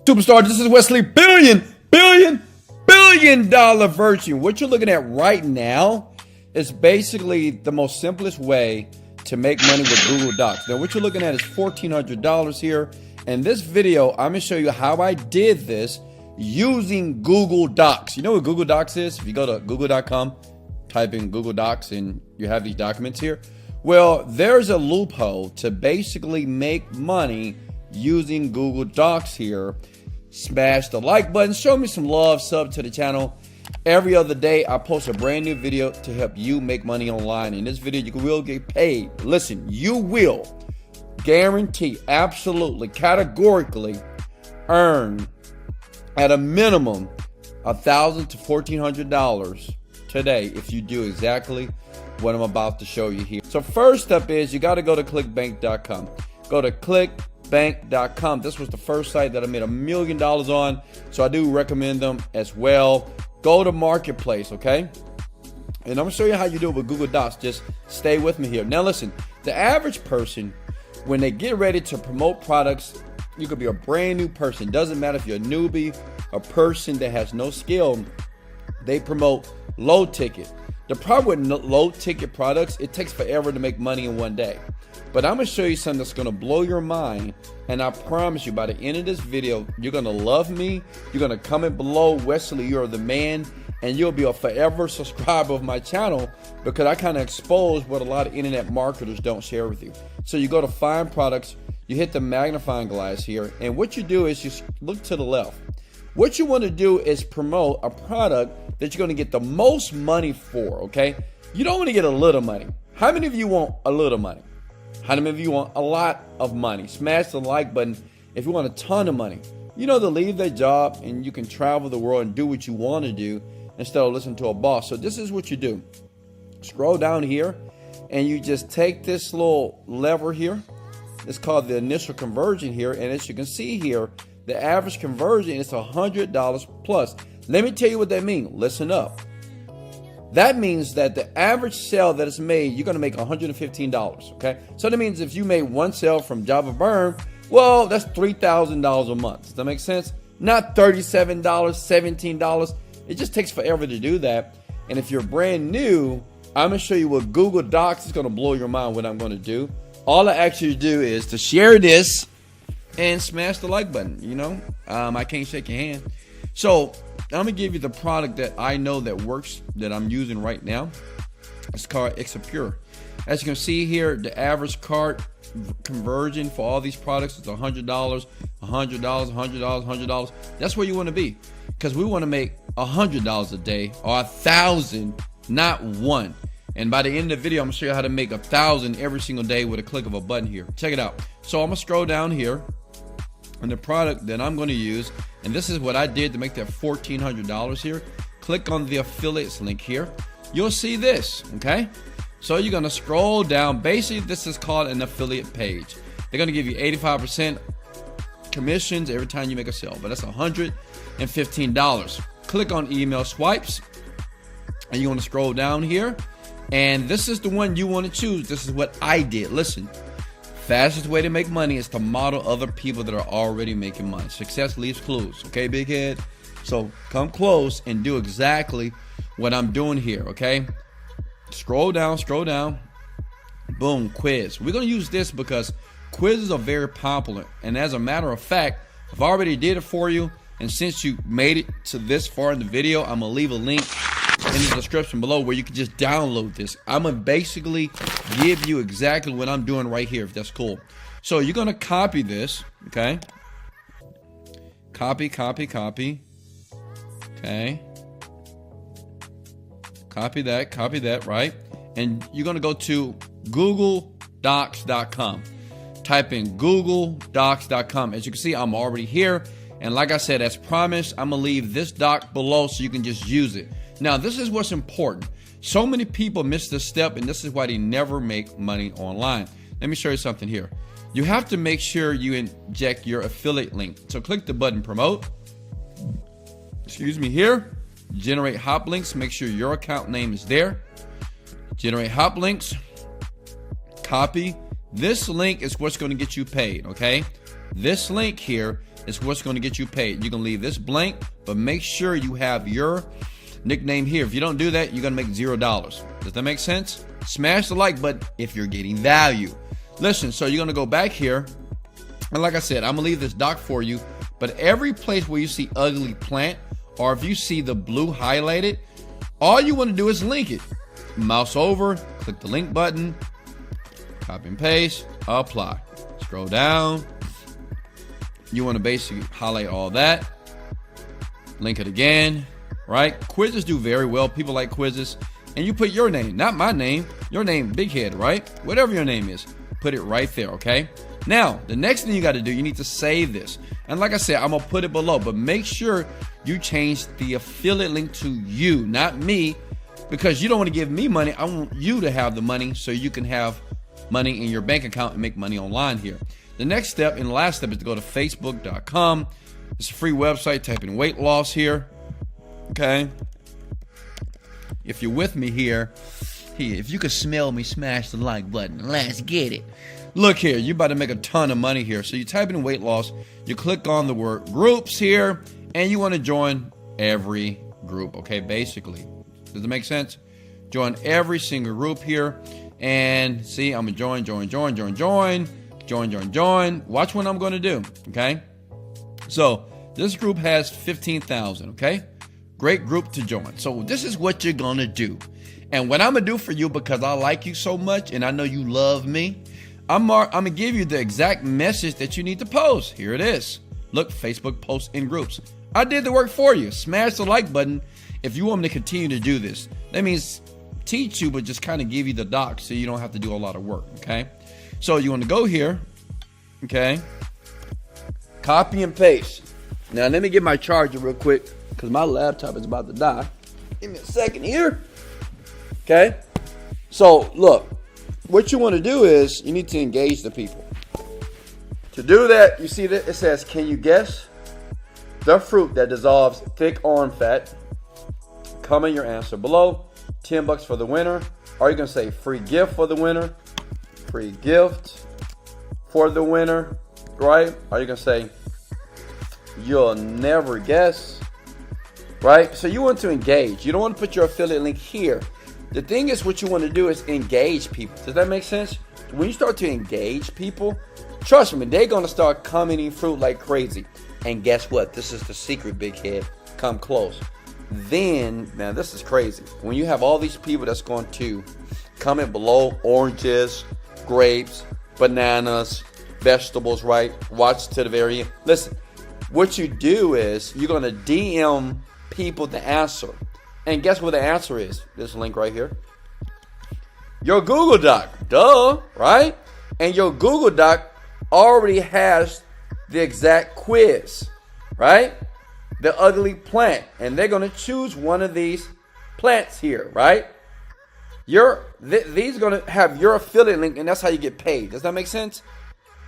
Superstar, this is Wesley billion dollar Virgin. What you're looking at right now is basically the most simplest way to make money with Google Docs. Now what you're looking at is $1,400 here. In this video, I'm gonna show you how I did this using Google Docs. You know what Google Docs is? If you go to google.com, type in Google Docs and you have these documents here. Well, there's a loophole to basically make money using Google Docs here. Smash the like button, show me some love, sub to the channel. Every other day I post a brand new video to help you make money online. In this video you will get paid. Listen, you will guarantee, absolutely, categorically earn at a minimum $1,000 to $1,400 today if you do exactly what I'm about to show you here. So first step is you got to go to clickbank.com. Go to clickbank.com. This was the first site that I made $1 million on, so I do recommend them as well. Go to Marketplace, okay? And I'm gonna show you how you do it with Google Docs. Just stay with me here. Now listen, the average person, when they get ready to promote products, you could be a brand new person. Doesn't matter if you're a newbie, a person that has no skill, they promote low ticket. The problem with low ticket products, it takes forever to make money in one day. But I'm gonna show you something that's gonna blow your mind, and I promise you by the end of this video, you're gonna love me. You're gonna comment below, Wesley, you're the man, and you'll be a forever subscriber of my channel because I kind of expose what a lot of internet marketers don't share with you. So you go to find products, you hit the magnifying glass here, and what you do is you look to the left. What you want to do is promote a product that you're going to get the most money for, okay? You don't want to get a little money. How many of you want a little money? How many of you want a lot of money? Smash the like button if you want a ton of money. You know, to leave that job and you can travel the world and do what you want to do instead of listening to a boss. So this is what you do. Scroll down here and you just take this little lever here. It's called the initial conversion here. And as you can see here, the average conversion is $100 plus. Let me tell you what that means. Listen up. That means that the average sale that is made, you're going to make $115, okay? So that means if you made one sale from Java Burn, well, that's $3,000 a month. Does that make sense? Not $37, $17. It just takes forever to do that. And if you're brand new, I'm going to show you what Google Docs is going to blow your mind what I'm going to do. All I ask you to do is to share this and smash the like button. You know, I can't shake your hand. So I'm gonna give you the product that I know that works, that I'm using right now. It's called Exapure. As you can see here, the average cart conversion for all these products is $100, $100, $100, $100. That's where you want to be, because we want to make $100 a day or $1,000, not one. And by the end of the video, I'm gonna show you how to make $1,000 every single day with a click of a button here. Check it out. So I'm gonna scroll down here, and the product that I'm going to use, and this is what I did to make that $1,400 here. Click on the affiliates link here. You'll see this, okay? So you're going to scroll down. Basically, this is called an affiliate page. They're going to give you 85% commissions every time you make a sale, but that's $115. Click on email swipes, and you want to scroll down here, and this is the one you want to choose. This is what I did. Listen. Fastest way to make money is to model other people that are already making money. Success leaves clues, okay, big head? So come close and do exactly what I'm doing here, okay? Scroll down. Boom, quiz. We're gonna use this because quizzes are very popular. And as a matter of fact, I've already did it for you. And since you made it to this far in the video, I'm gonna leave a link in the description below where you can just download this. I'm gonna basically give you exactly what I'm doing right here, if that's cool. So you're gonna copy this, okay? Copy. Okay. Copy that, right? And you're gonna go to googledocs.com. Type in googledocs.com. As you can see, I'm already here. And like I said, as promised, I'm gonna leave this doc below so you can just use it. Now, this is what's important. So many people miss this step, and this is why they never make money online. Let me show you something here. You have to make sure you inject your affiliate link. So click the button promote. Excuse me here. Generate hop links. Make sure your account name is there. Generate hop links. Copy. This link is what's going to get you paid, okay? This link here is what's going to get you paid. You can leave this blank, but make sure you have your nickname here. If you don't do that, you're going to make $0. Does that make sense? Smash the like button if you're getting value. Listen, so you're going to go back here. And like I said, I'm going to leave this doc for you. But every place where you see ugly plant, or if you see the blue highlighted, all you want to do is link it. Mouse over, click the link button, copy and paste, apply. Scroll down. You want to basically highlight all that. Link it again, right? Quizzes do very well. People like quizzes. And you put your name, not my name, your name, Big Head, right? Whatever your name is, put it right there, okay? Now, the next thing you got to do, you need to save this. And like I said, I'm going to put it below, but make sure you change the affiliate link to you, not me, because you don't want to give me money. I want you to have the money so you can have money in your bank account and make money online here. The next step and the last step is to go to facebook.com. It's a free website. Type in weight loss here. Okay. If you're with me here, if you can smell me, smash the like button. Let's get it. Look here, you're about to make a ton of money here. So you type in weight loss, you click on the word groups here, and you want to join every group, okay, basically. Does it make sense? Join every single group here. And see, I'm going to join. Watch what I'm going to do, okay? So this group has 15,000, okay? Great group to join. So this is what you're going to do. And what I'm going to do for you, because I like you so much and I know you love me, I'm going to give you the exact message that you need to post. Here it is. Look, Facebook posts in groups. I did the work for you. Smash the like button if you want me to continue to do this. That means teach you, but just kind of give you the doc so you don't have to do a lot of work, okay? So you want to go here, okay? Copy and paste. Now let me get my charger real quick because my laptop is about to die. Give me a second here. Okay? So look, what you want to do is you need to engage the people. To do that, you see that it says, can you guess the fruit that dissolves thick arm fat? Comment your answer below. $10 for the winner. Are you going to say free gift for the winner? Free gift for the winner, right? Are you going to say you'll never guess, right? So you want to engage. You don't want to put your affiliate link here. The thing is, what you want to do is engage people. Does that make sense? When you start to engage people, trust me, they're going to start commenting fruit like crazy. And guess what? This is the secret, Big Head. Come close. Then, man, this is crazy. When you have all these people that's going to comment below oranges, grapes, bananas, vegetables, right? Watch to the very end. Listen, what you do is you're going to DM people the answer. And guess what the answer is? This link right here. Your Google Doc. Duh, right? And your Google Doc already has the exact quiz, right? The ugly plant. And they're going to choose one of these plants here, right? These are going to have your affiliate link, and that's how you get paid. Does that make sense?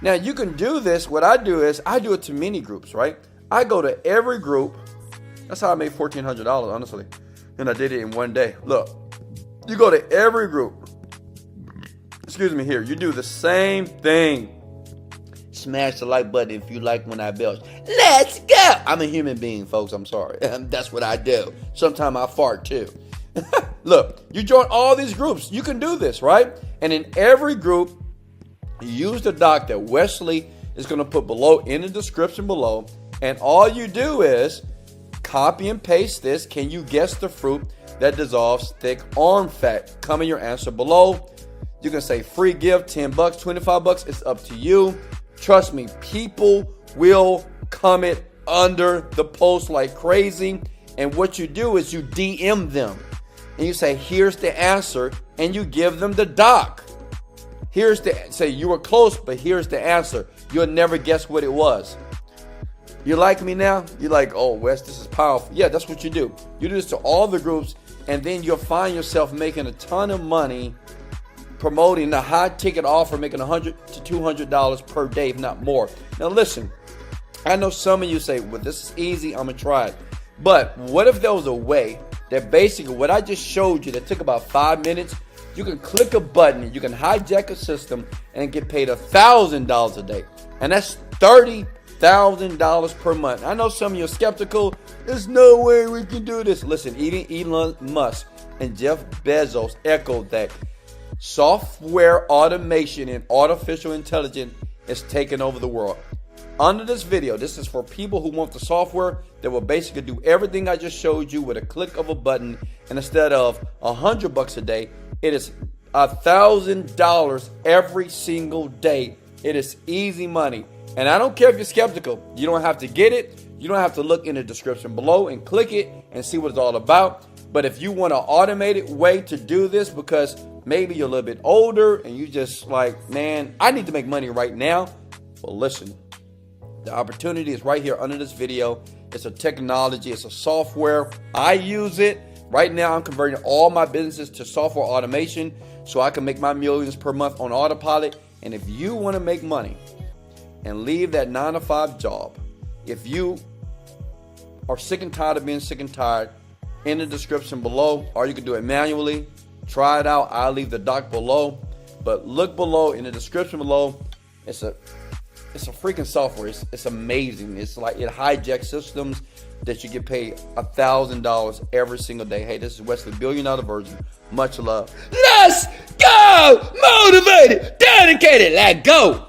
Now, you can do this. What I do is I do it to mini groups, right? I go to every group. That's how I made $1,400, honestly. And I did it in one day. Look, you go to every group. Excuse me here. You do the same thing. Smash the like button if you like when I belch. Let's go. I'm a human being, folks. I'm sorry. That's what I do. Sometimes I fart too. Look, you join all these groups. You can do this, right? And in every group, use the doc that Wesley is going to put below in the description below. And all you do is copy and paste this. Can you guess the fruit that dissolves thick arm fat? Comment your answer below. You can say free gift, $10, $25. It's up to you. Trust me, people will comment under the post like crazy. And what you do is you DM them. And you say, here's the answer. And you give them the doc. Say you were close, but here's the answer. You'll never guess what it was. You like me now? You're like, oh, Wes, this is powerful. Yeah, that's what you do. You do this to all the groups, and then you'll find yourself making a ton of money promoting the high ticket offer, making $100 to $200 per day, if not more. Now, listen, I know some of you say, well, this is easy. I'm going to try it. But what if there was a way that basically what I just showed you that took about 5 minutes, you can click a button, you can hijack a system and get paid $1,000 a day. And that's $30,000 per month. I know some of you are skeptical. There's no way we can do this. Listen, even Elon Musk and Jeff Bezos echoed that software automation and artificial intelligence is taking over the world. Under this video, this is for people who want the software that will basically do everything I just showed you with a click of a button. And instead of $100 a day, it is $1,000 every single day. It is easy money. And I don't care if you're skeptical. You don't have to get it. You don't have to look in the description below and click it and see what it's all about. But if you want an automated way to do this, because maybe you're a little bit older and you just like, man, I need to make money right now. Well, listen. The opportunity is right here under this video. It's a technology. It's a software. I use it. Right now, I'm converting all my businesses to software automation so I can make my millions per month on autopilot. And if you want to make money and leave that 9-to-5 job, if you are sick and tired of being sick and tired, in the description below, or you can do it manually. Try it out. I'll leave the doc below. But look below in the description below. It's a freaking software. It's amazing. It's like it hijacks systems that you get paid $1,000 every single day. Hey, this is Wesley Virgin. Much love. Let's go! Motivated, dedicated, let go!